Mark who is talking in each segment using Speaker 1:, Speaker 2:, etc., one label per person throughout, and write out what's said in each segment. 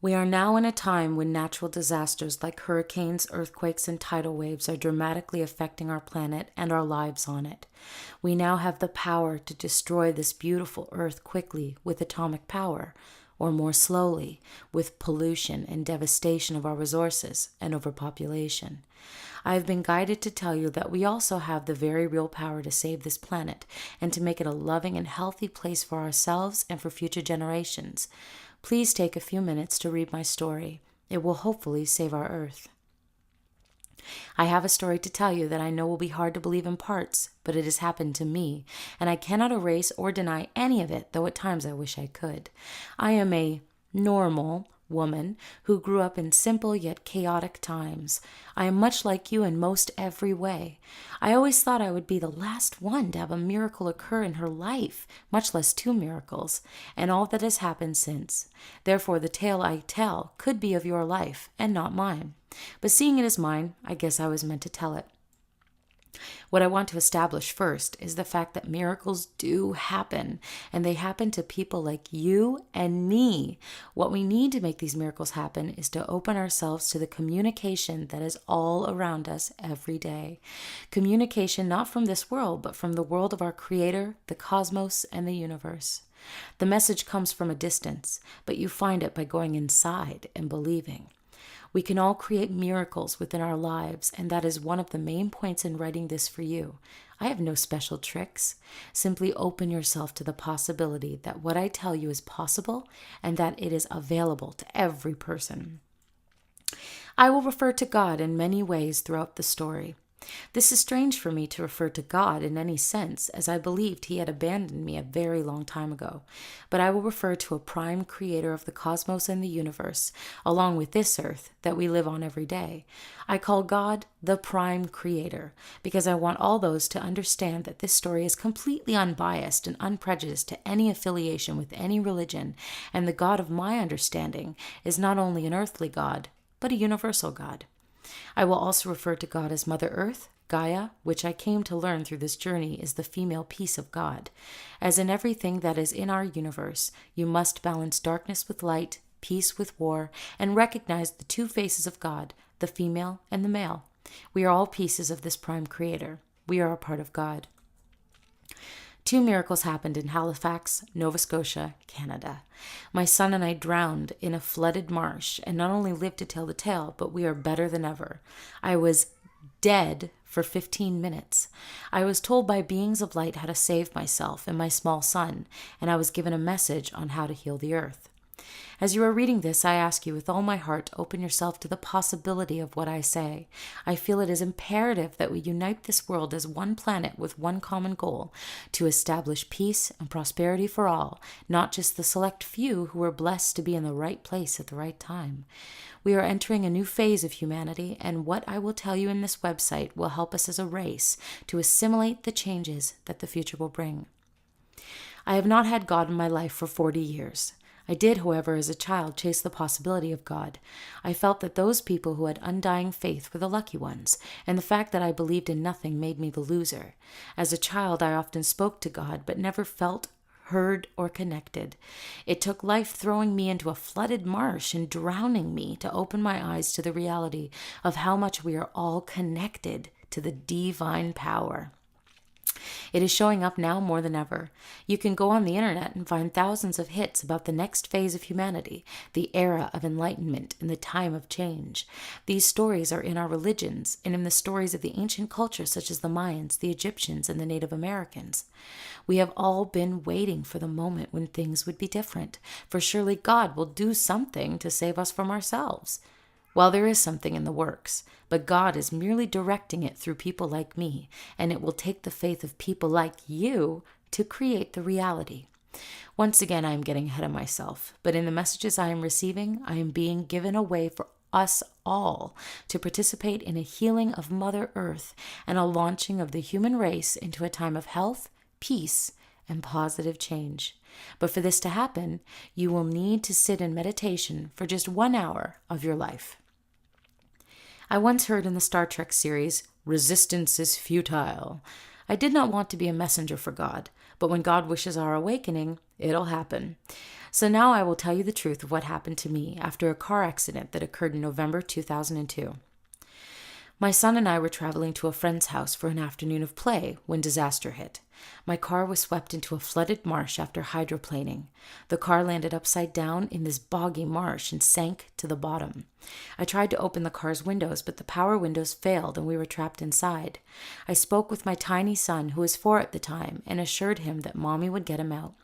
Speaker 1: We are now in a time when natural disasters like hurricanes, earthquakes, and tidal waves are dramatically affecting our planet and our lives on it. We now have the power to destroy this beautiful earth quickly with atomic power, or more slowly with pollution and devastation of our resources and overpopulation. I have been guided to tell you that we also have the very real power to save this planet and to make it a loving and healthy place for ourselves and for future generations. Please take a few minutes to read my story. It will hopefully save our Earth. I have a story to tell you that I know will be hard to believe in parts, but it has happened to me, and I cannot erase or deny any of it, though at times I wish I could. I am a normal woman who grew up in simple yet chaotic times. I am much like you in most every way. I always thought I would be the last one to have a miracle occur in her life, much less two miracles, and all that has happened since. Therefore, the tale I tell could be of your life and not mine. But seeing it as mine, I guess I was meant to tell it. What I want to establish first is the fact that miracles do happen, and they happen to people like you and me. What we need to make these miracles happen is to open ourselves to the communication that is all around us every day. Communication not from this world, but from the world of our Creator, the cosmos, and the universe. The message comes from a distance, but you find it by going inside and believing. We can all create miracles within our lives, and that is one of the main points in writing this for you. I have no special tricks. Simply open yourself to the possibility that what I tell you is possible and that it is available to every person. I will refer to God in many ways throughout the story. This is strange for me to refer to God in any sense, as I believed he had abandoned me a very long time ago. But I will refer to a prime creator of the cosmos and the universe, along with this earth that we live on every day. I call God the prime creator, because I want all those to understand that this story is completely unbiased and unprejudiced to any affiliation with any religion, and the God of my understanding is not only an earthly God, but a universal God. I will also refer to God as Mother Earth, Gaia, which I came to learn through this journey is the female piece of God. As in everything that is in our universe, you must balance darkness with light, peace with war, and recognize the two faces of God, the female and the male. We are all pieces of this prime creator. We are a part of God. 2 miracles happened in Halifax, Nova Scotia, Canada. My son and I drowned in a flooded marsh and not only lived to tell the tale, but we are better than ever. I was dead for 15 minutes. I was told by beings of light how to save myself and my small son, and I was given a message on how to heal the earth. As you are reading this, I ask you with all my heart to open yourself to the possibility of what I say. I feel it is imperative that we unite this world as one planet with one common goal, to establish peace and prosperity for all, not just the select few who are blessed to be in the right place at the right time. We are entering a new phase of humanity, and what I will tell you in this website will help us as a race to assimilate the changes that the future will bring. I have not had God in my life for 40 years. I did, however, as a child, chase the possibility of God. I felt that those people who had undying faith were the lucky ones, and the fact that I believed in nothing made me the loser. As a child, I often spoke to God, but never felt heard or connected. It took life throwing me into a flooded marsh and drowning me to open my eyes to the reality of how much we are all connected to the divine power. It is showing up now more than ever. You can go on the internet and find thousands of hits about the next phase of humanity, the era of enlightenment and the time of change. These stories are in our religions and in the stories of the ancient cultures such as the Mayans, the Egyptians, and the Native Americans. We have all been waiting for the moment when things would be different, for surely God will do something to save us from ourselves. Well, there is something in the works, but God is merely directing it through people like me, and it will take the faith of people like you to create the reality. Once again, I am getting ahead of myself, but in the messages I am receiving, I am being given a way for us all to participate in a healing of Mother Earth and a launching of the human race into a time of health, peace, and positive change. But for this to happen, you will need to sit in meditation for just 1 hour of your life. I once heard in the Star Trek series, "Resistance is futile." I did not want to be a messenger for God, but when God wishes our awakening, it'll happen. So now I will tell you the truth of what happened to me after a car accident that occurred in November 2002. My son and I were traveling to a friend's house for an afternoon of play when disaster hit. My car was swept into a flooded marsh after hydroplaning. The car landed upside down in this boggy marsh and sank to the bottom. I tried to open the car's windows, but the power windows failed and we were trapped inside. I spoke with my tiny son, who was 4 at the time, and assured him that Mommy would get him out.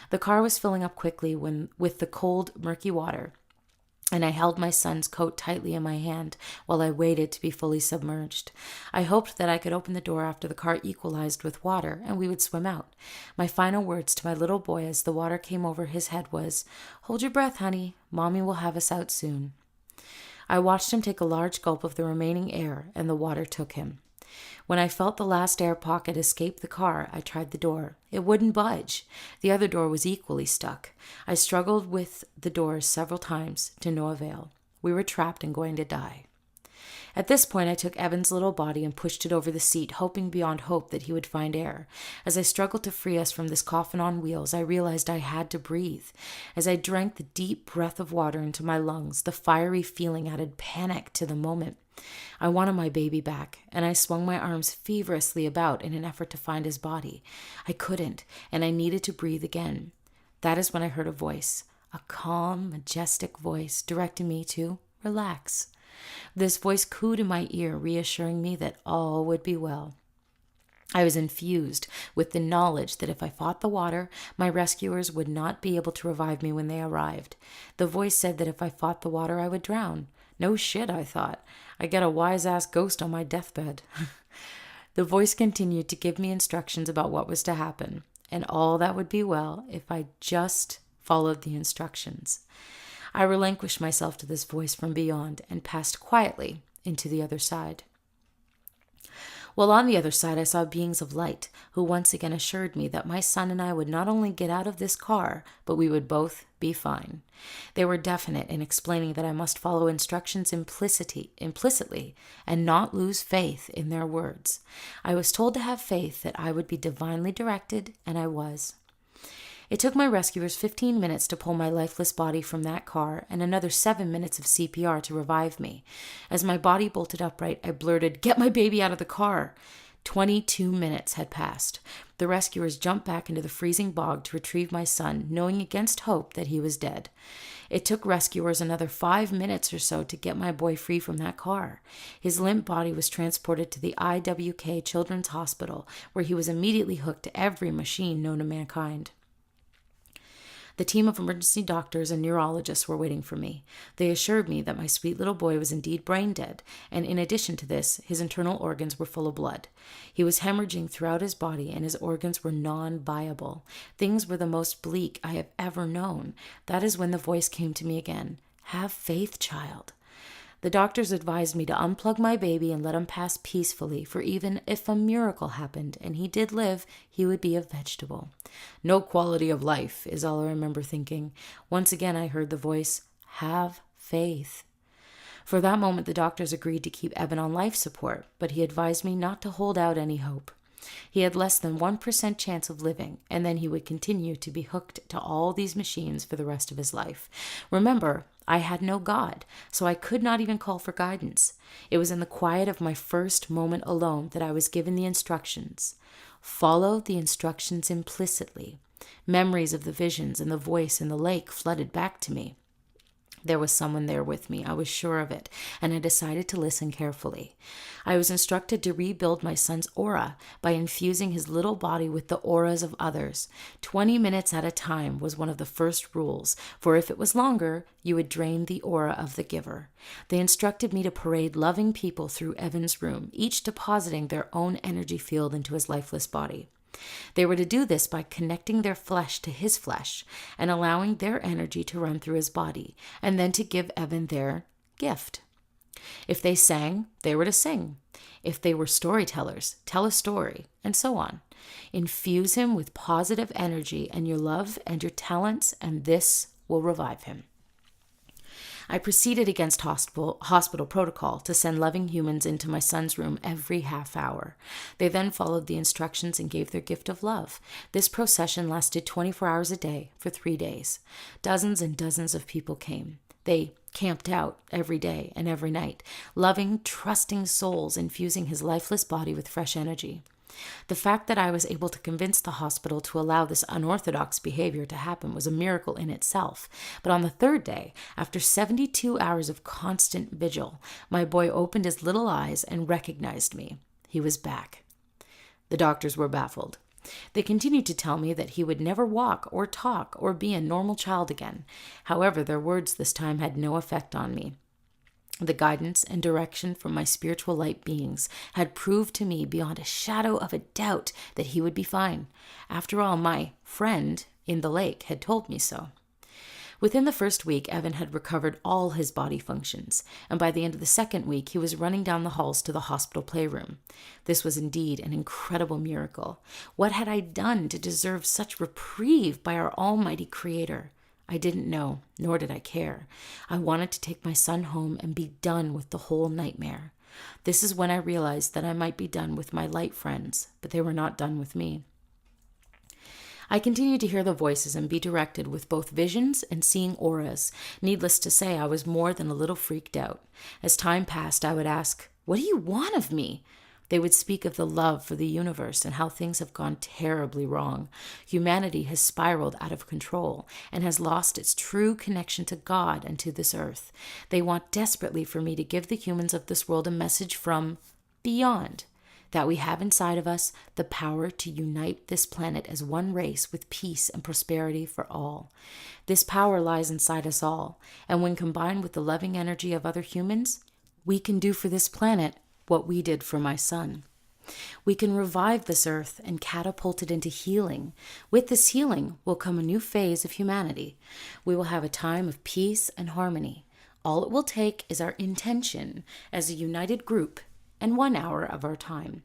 Speaker 1: The car was filling up quickly with the cold, murky water, and I held my son's coat tightly in my hand while I waited to be fully submerged. I hoped that I could open the door after the car equalized with water and we would swim out. My final words to my little boy as the water came over his head was, "Hold your breath, honey. Mommy will have us out soon." I watched him take a large gulp of the remaining air, and the water took him. When I felt the last air pocket escape the car, I tried the door. It wouldn't budge. The other door was equally stuck. I struggled with the doors several times, to no avail. We were trapped and going to die. At this point, I took Evan's little body and pushed it over the seat, hoping beyond hope that he would find air. As I struggled to free us from this coffin on wheels, I realized I had to breathe. As I drank the deep breath of water into my lungs, the fiery feeling added panic to the moment. I wanted my baby back, and I swung my arms feverishly about in an effort to find his body. I couldn't, and I needed to breathe again. That is when I heard a voice, a calm, majestic voice directing me to relax. This voice cooed in my ear, reassuring me that all would be well. I was infused with the knowledge that if I fought the water, my rescuers would not be able to revive me when they arrived. The voice said that if I fought the water, I would drown. No shit, I thought. I get a wise-ass ghost on my deathbed. The voice continued to give me instructions about what was to happen, and all that would be well if I just followed the instructions. I relinquished myself to this voice from beyond and passed quietly into the other side. While on the other side, I saw beings of light who once again assured me that my son and I would not only get out of this car, but we would both be fine. They were definite in explaining that I must follow instructions implicitly and not lose faith in their words. I was told to have faith that I would be divinely directed, and I was. It took my rescuers 15 minutes to pull my lifeless body from that car and another 7 minutes of CPR to revive me. As my body bolted upright, I blurted, "Get my baby out of the car!" 22 minutes had passed. The rescuers jumped back into the freezing bog to retrieve my son, knowing against hope that he was dead. It took rescuers another 5 minutes or so to get my boy free from that car. His limp body was transported to the IWK Children's Hospital, where he was immediately hooked to every machine known to mankind. The team of emergency doctors and neurologists were waiting for me. They assured me that my sweet little boy was indeed brain dead, and in addition to this, his internal organs were full of blood. He was hemorrhaging throughout his body, and his organs were non-viable. Things were the most bleak I have ever known. That is when the voice came to me again. "Have faith, child." The doctors advised me to unplug my baby and let him pass peacefully, for even if a miracle happened and he did live, he would be a vegetable. No quality of life is all I remember thinking. Once again, I heard the voice, "Have faith." For that moment, the doctors agreed to keep Evan on life support, but he advised me not to hold out any hope. He had less than 1% chance of living, and then he would continue to be hooked to all these machines for the rest of his life. Remember, I had no God, so I could not even call for guidance. It was in the quiet of my first moment alone that I was given the instructions. Follow the instructions implicitly. Memories of the visions and the voice in the lake flooded back to me. There was someone there with me, I was sure of it, and I decided to listen carefully. I was instructed to rebuild my son's aura by infusing his little body with the auras of others. 20 minutes at a time was one of the first rules, for if it was longer, you would drain the aura of the giver. They instructed me to parade loving people through Evan's room, each depositing their own energy field into his lifeless body. They were to do this by connecting their flesh to his flesh and allowing their energy to run through his body, and then to give Evan their gift. If they sang, they were to sing. If they were storytellers, tell a story, and so on. Infuse him with positive energy and your love and your talents, and this will revive him. I proceeded against hospital protocol to send loving humans into my son's room every half hour. They then followed the instructions and gave their gift of love. This procession lasted 24 hours a day for 3 days. Dozens and dozens of people came. They camped out every day and every night, loving, trusting souls, infusing his lifeless body with fresh energy. The fact that I was able to convince the hospital to allow this unorthodox behavior to happen was a miracle in itself. But on the third day, after 72 hours of constant vigil, my boy opened his little eyes and recognized me. He was back. The doctors were baffled. They continued to tell me that he would never walk or talk or be a normal child again. However, their words this time had no effect on me. The guidance and direction from my spiritual light beings had proved to me beyond a shadow of a doubt that he would be fine. After all, my friend in the lake had told me so. Within the first week, Evan had recovered all his body functions, and by the end of the second week, he was running down the halls to the hospital playroom. This was indeed an incredible miracle. What had I done to deserve such reprieve by our almighty Creator? I didn't know, nor did I care. I wanted to take my son home and be done with the whole nightmare. This is when I realized that I might be done with my light friends, but they were not done with me. I continued to hear the voices and be directed with both visions and seeing auras. Needless to say, I was more than a little freaked out. As time passed, I would ask, "What do you want of me?" They would speak of the love for the universe and how things have gone terribly wrong. Humanity has spiraled out of control and has lost its true connection to God and to this earth. They want desperately for me to give the humans of this world a message from beyond, that we have inside of us the power to unite this planet as one race with peace and prosperity for all. This power lies inside us all, and when combined with the loving energy of other humans, we can do for this planet what we did for my son. We can revive this earth and catapult it into healing. With this healing will come a new phase of humanity. We will have a time of peace and harmony. All it will take is our intention as a united group and 1 hour of our time.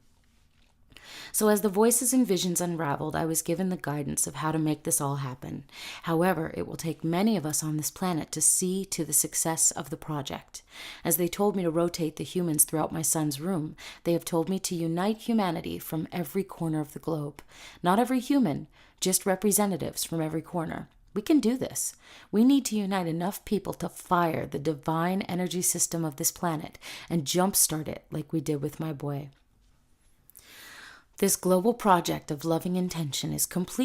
Speaker 1: So as the voices and visions unraveled, I was given the guidance of how to make this all happen. However, it will take many of us on this planet to see to the success of the project. As they told me to rotate the humans throughout my son's room, they have told me to unite humanity from every corner of the globe. Not every human, just representatives from every corner. We can do this. We need to unite enough people to fire the divine energy system of this planet and jumpstart it like we did with my boy. This global project of loving intention is completely